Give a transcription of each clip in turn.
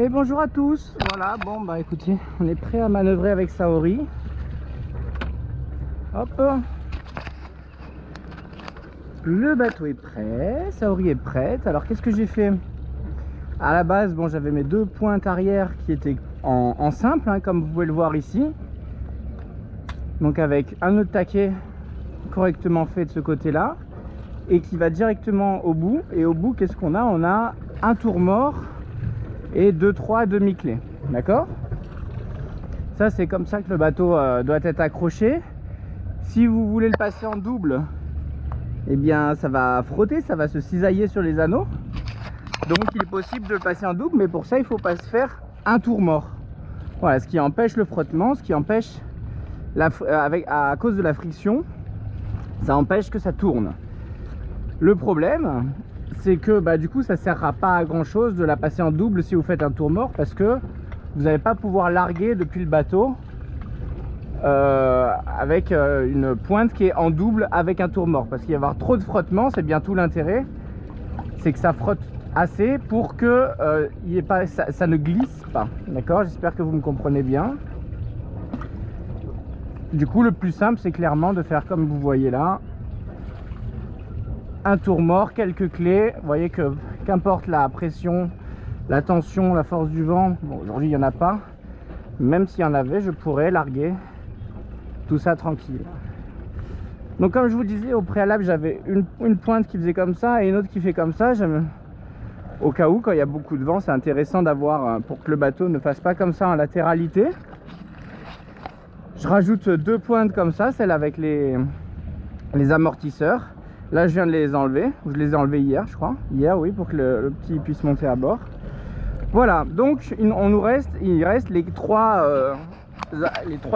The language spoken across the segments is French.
Et bonjour à tous. Voilà, bon bah écoutez, on est prêt à manœuvrer avec Saori. Hop. Le bateau est prêt, Saori est prête. Alors qu'est-ce que j'ai fait? À la base, bon, j'avais mes deux pointes arrière qui étaient en simple, hein, comme vous pouvez le voir ici. Donc avec un nœud de taquet correctement fait de ce côté-là et qui va directement au bout. Et au bout, qu'est-ce qu'on a? On a un tourmort et 2-3 demi-clés, d'accord? Ça, c'est comme ça que le bateau doit être accroché. Si vous voulez le passer en double, eh bien ça va frotter, ça va se cisailler sur les anneaux. Donc il est possible de le passer en double, mais pour ça il faut pas se faire un tourmort. Voilà, ce qui empêche le frottement, ce qui empêche à cause de la friction, ça empêche que ça tourne. Le problème, c'est que bah, du coup ça ne servira pas à grand chose de la passer en double si vous faites un tourmort, parce que vous n'allez pas pouvoir larguer depuis le bateau avec une pointe qui est en double avec un tourmort, parce qu'il va y avoir trop de frottement. C'est bien tout l'intérêt, c'est que ça frotte assez pour que ça ne glisse pas, d'accord? J'espère que vous me comprenez bien. Du coup le plus simple, c'est clairement de faire comme vous voyez là, un tourmort, quelques clés. Vous voyez que qu'importe la pression, la tension, la force du vent, bon, aujourd'hui il n'y en a pas, même s'il y en avait, je pourrais larguer tout ça tranquille. Donc comme je vous disais au préalable, j'avais une pointe qui faisait comme ça et une autre qui fait comme ça. Au cas où, quand il y a beaucoup de vent, c'est intéressant d'avoir, pour que le bateau ne fasse pas comme ça en latéralité. Je rajoute deux pointes comme ça, celle avec les amortisseurs. Là je viens de les enlever, je les ai enlevés hier je crois, oui, pour que le petit puisse monter à bord. Voilà, donc il reste les trois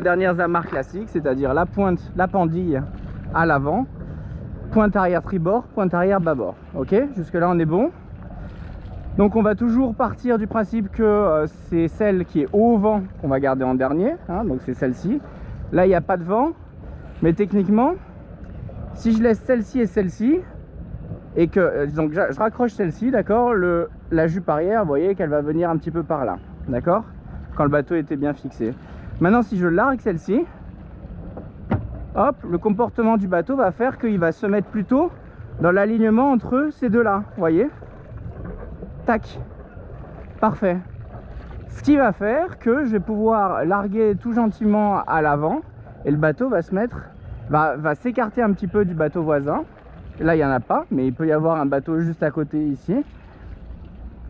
dernières amarres classiques, c'est-à-dire la pointe, la pendille à l'avant, pointe arrière tribord, pointe arrière bâbord. Ok, jusque là on est bon. Donc on va toujours partir du principe que c'est celle qui est au vent qu'on va garder en dernier, hein, donc c'est celle-ci. Là il n'y a pas de vent, mais techniquement, si je laisse celle-ci et celle-ci, et que donc je raccroche celle-ci, d'accord, la jupe arrière, vous voyez qu'elle va venir un petit peu par là, d'accord, quand le bateau était bien fixé. Maintenant si je largue celle-ci, hop, le comportement du bateau va faire qu'il va se mettre plutôt dans l'alignement entre ces deux là, vous voyez, tac, parfait. Ce qui va faire que je vais pouvoir larguer tout gentiment à l'avant et le bateau va se mettre, va s'écarter un petit peu du bateau voisin. Là il n'y en a pas, mais il peut y avoir un bateau juste à côté ici.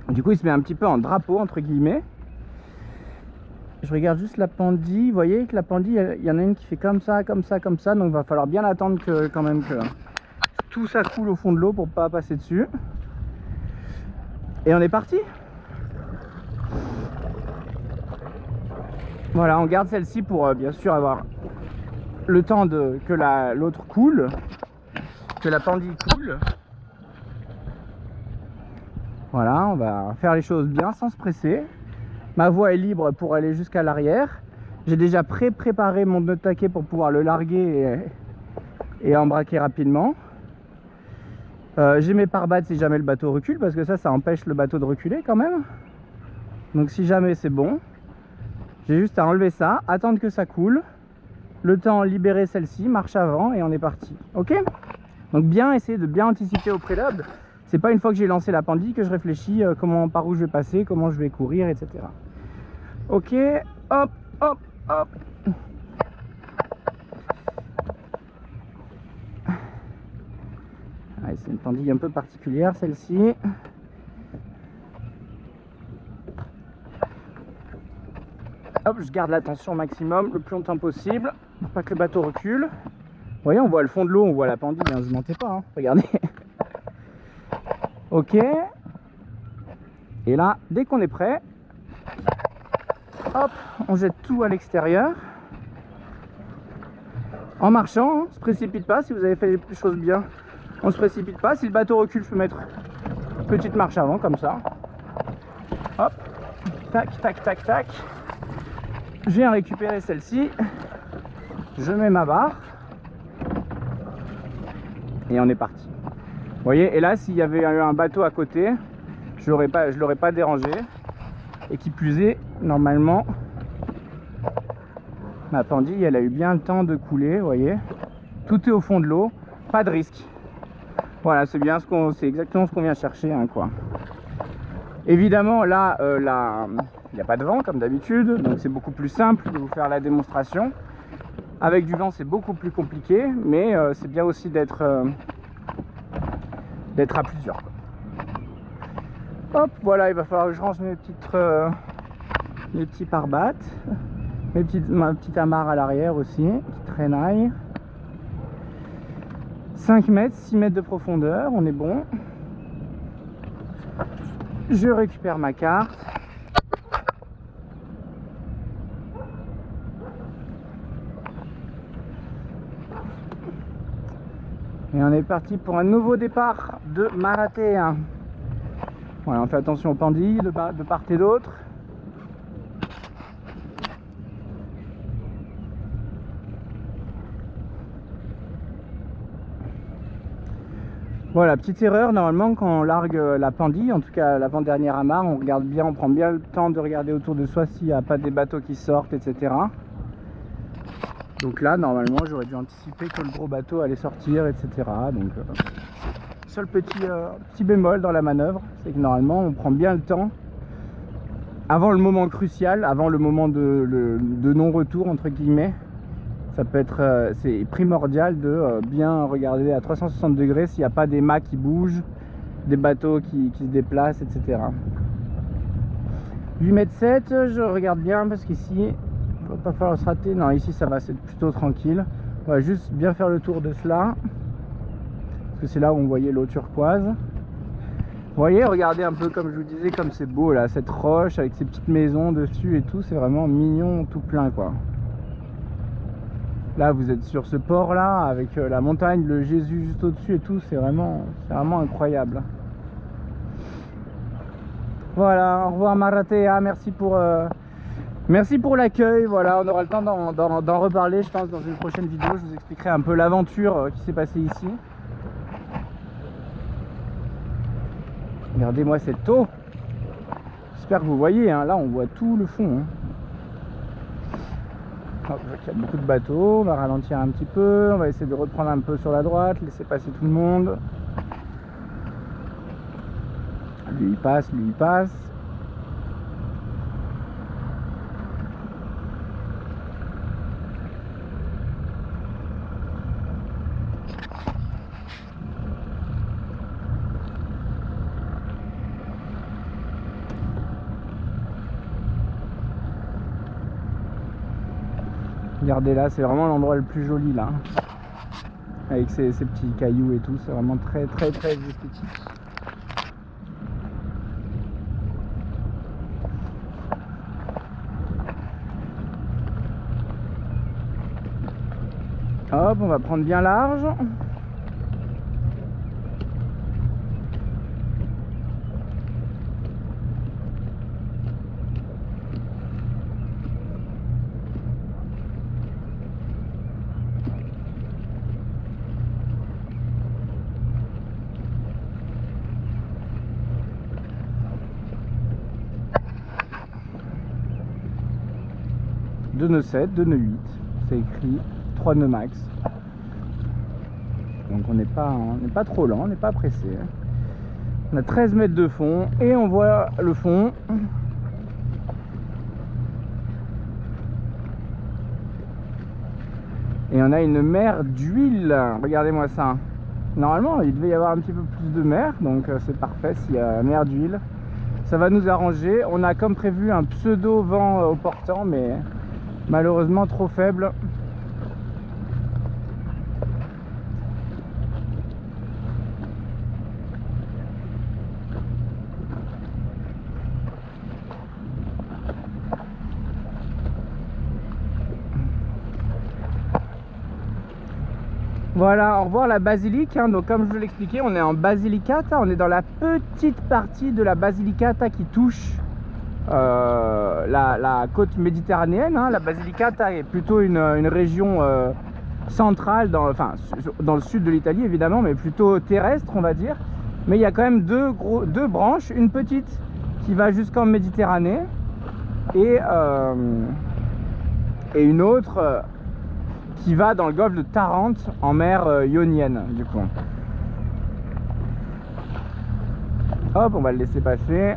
Du coup il se met un petit peu en drapeau entre guillemets. Je regarde juste la pendille, vous voyez que la pendille, il y en a une qui fait comme ça, comme ça, comme ça. Donc il va falloir bien attendre quand même que tout ça coule au fond de l'eau pour pas passer dessus. Et on est parti. Voilà, on garde celle-ci pour bien sûr avoir le temps que l'autre coule, que la pendille coule. Voilà, on va faire les choses bien sans se presser. Ma voie est libre pour aller jusqu'à l'arrière. J'ai déjà préparé mon nœud de taquet pour pouvoir le larguer et embraquer rapidement. J'ai mes pare-balles si jamais le bateau recule, parce que ça empêche le bateau de reculer quand même. Donc si jamais c'est bon, j'ai juste à enlever ça, attendre que ça coule, le temps libérer celle-ci, marche avant et on est parti. Ok? Donc bien essayer de bien anticiper au préalable. C'est pas une fois que j'ai lancé la pendille que je réfléchis par où je vais passer, comment je vais courir, etc. Ok, hop, hop, hop. C'est une pendille un peu particulière celle-ci. Hop, je garde la tension au maximum le plus longtemps possible pour pas que le bateau recule. Vous voyez, on voit le fond de l'eau, on voit la pendille, hein, je mentais pas, hein, regardez. Ok. Et là, dès qu'on est prêt, hop, on jette tout à l'extérieur. En marchant, on ne se précipite pas si vous avez fait les choses bien. On ne se précipite pas. Si le bateau recule, je peux mettre une petite marche avant, comme ça. Hop, tac, tac, tac, tac. Je viens récupérer celle-ci. Je mets ma barre. Et on est parti. Vous voyez, et là, s'il y avait eu un bateau à côté, je l'aurais pas dérangé. Et qui plus est, normalement, ma pendille, elle a eu bien le temps de couler, vous voyez. Tout est au fond de l'eau, pas de risque. Voilà, c'est bien c'est exactement ce qu'on vient chercher, hein, quoi. Évidemment, là, il n'y a pas de vent comme d'habitude, donc c'est beaucoup plus simple de vous faire la démonstration. Avec du vent, c'est beaucoup plus compliqué, mais c'est bien aussi d'être à plusieurs. Hop, voilà, il va falloir que je range mes petits pare-battes, ma petite amarre à l'arrière aussi, qui traînaille. 5 mètres, 6 mètres de profondeur, on est bon. Je récupère ma carte. Et on est parti pour un nouveau départ de Maratea. Voilà, on fait attention aux pendilles de part et d'autre. Voilà, petite erreur, normalement quand on largue la pendille, en tout cas l'avant-dernière amarre, on regarde bien, on prend bien le temps de regarder autour de soi s'il n'y a pas des bateaux qui sortent, etc. Donc là, normalement, j'aurais dû anticiper que le gros bateau allait sortir, etc. Donc, seul petit bémol dans la manœuvre, c'est que normalement, on prend bien le temps, avant le moment crucial, avant le moment de non-retour, entre guillemets. Ça peut être, c'est primordial de bien regarder à 360 degrés s'il n'y a pas des mâts qui bougent, des bateaux qui se déplacent, etc. 8,7 m, je regarde bien parce qu'ici, il ne va pas falloir se rater. Non, ici ça va, c'est plutôt tranquille. On va juste bien faire le tour de cela. Parce que c'est là où on voyait l'eau turquoise. Vous voyez, regardez un peu comme je vous disais, comme c'est beau là, cette roche avec ces petites maisons dessus et tout, c'est vraiment mignon tout plein quoi. Là vous êtes sur ce port là avec la montagne, le Jésus juste au-dessus et tout, c'est vraiment incroyable. Voilà, au revoir Maratea, merci pour l'accueil. Voilà, on aura le temps d'en reparler je pense dans une prochaine vidéo. Je vous expliquerai un peu l'aventure qui s'est passée ici. Regardez-moi cette eau. J'espère que vous voyez, hein. Là on voit tout le fond, hein. Oh, il y a beaucoup de bateaux, on va ralentir un petit peu, on va essayer de reprendre un peu sur la droite, laisser passer tout le monde. Lui il passe, lui il passe. Regardez là, c'est vraiment l'endroit le plus joli là. Avec ces petits cailloux et tout, c'est vraiment très esthétique. Hop, on va prendre bien large. Deux nœuds 7, 2 nœuds 8, c'est écrit 3 nœuds max. Donc on n'est pas trop lent, on n'est pas pressé. On a 13 mètres de fond et on voit le fond. Et on a une mer d'huile, regardez-moi ça. Normalement il devait y avoir un petit peu plus de mer, donc c'est parfait s'il y a la mer d'huile. Ça va nous arranger. On a comme prévu un pseudo vent au portant, mais malheureusement trop faible. Voilà, au revoir la basilique, hein. Donc comme je vous l'expliquais, on est en Basilicata, on est dans la petite partie de la Basilicata qui touche la côte méditerranéenne, hein. La Basilicata est plutôt une région centrale, dans le sud de l'Italie évidemment, mais plutôt terrestre on va dire. Mais il y a quand même deux branches, une petite qui va jusqu'en Méditerranée et une autre qui va dans le golfe de Tarente en mer Ionienne du coup. Hop, on va le laisser passer.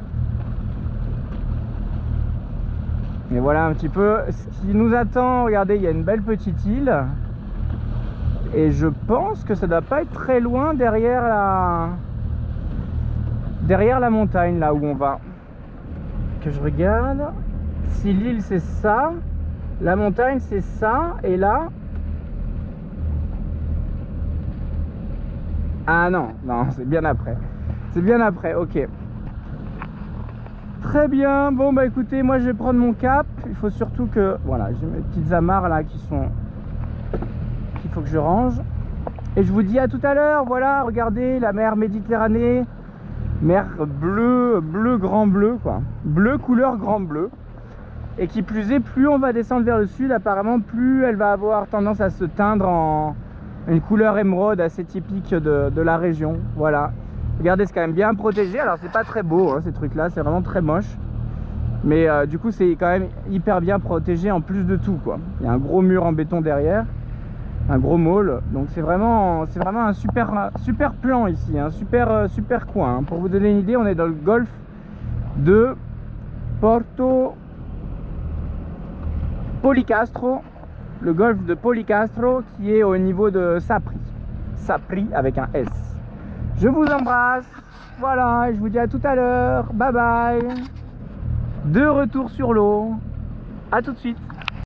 Et voilà un petit peu ce qui nous attend. Regardez, il y a une belle petite île. Et je pense que ça doit pas être très loin derrière la montagne, là où on va. Que je regarde. Si l'île c'est ça, la montagne c'est ça, et là... Ah non, non, c'est bien après. C'est bien après, ok. Très bien, bon bah écoutez, moi je vais prendre mon cap. Il faut surtout que, voilà, j'ai mes petites amarres là qu'il faut que je range. Et je vous dis à tout à l'heure. Voilà, regardez la mer Méditerranée, mer bleu, bleu, grand bleu quoi. Bleu couleur grand bleu. Et qui plus est, plus on va descendre vers le sud, apparemment plus elle va avoir tendance à se teindre en une couleur émeraude assez typique de la région. Voilà. Regardez, c'est quand même bien protégé. Alors c'est pas très beau hein, ces trucs là, c'est vraiment très moche. Mais du coup c'est quand même hyper bien protégé en plus de tout quoi. Il y a un gros mur en béton derrière, un gros môle. Donc c'est vraiment un super plan ici, un super coin. Hein. Pour vous donner une idée, on est dans le golfe de Porto Policastro. Le golfe de Policastro qui est au niveau de Sapri. Sapri avec un S. Je vous embrasse, voilà, je vous dis à tout à l'heure, bye bye. De retour sur l'eau, à tout de suite.